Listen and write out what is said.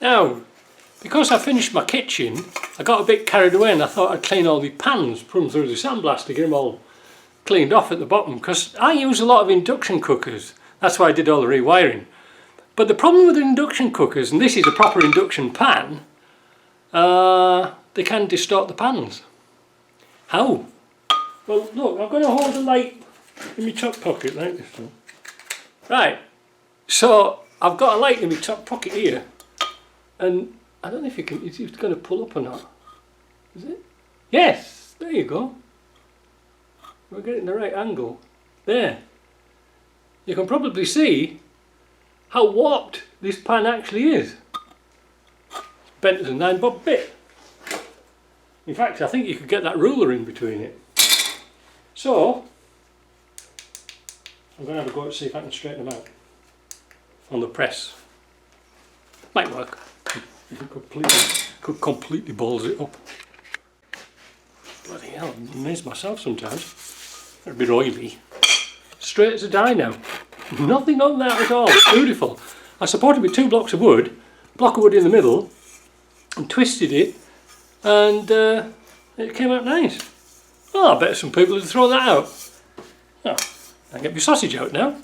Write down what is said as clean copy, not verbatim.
Now, because I finished my kitchen, I got a bit carried away and I thought I'd clean all the pans, put them through the sandblaster, get them all cleaned off at the bottom, because I use a lot of induction cookers. That's why I did all the rewiring. But the problem with induction cookers, and this is a proper induction pan, they can distort the pans. How? Well, look, I'm going to hold the light in my top pocket like this one. Right, so I've got a light in my top pocket here, and I don't know if you can, is it going to pull up or not? Is it? Yes, there you go. We're getting the right angle. There. You can probably see how warped this pan actually is. It's bent as a 9-bob bit. In fact, I think you could get that ruler in between it. So, I'm going to have a go to see if I can straighten them out on the press. Might work. Could completely balls it up. Bloody hell, I amaze myself sometimes. They're a bit oily. Straight as a die now. Nothing on that at all. Beautiful. I supported with 2 blocks of wood, block of wood in the middle, and twisted it, and it came out nice. Oh, I bet some people would throw that out. Oh, I get my sausage out now.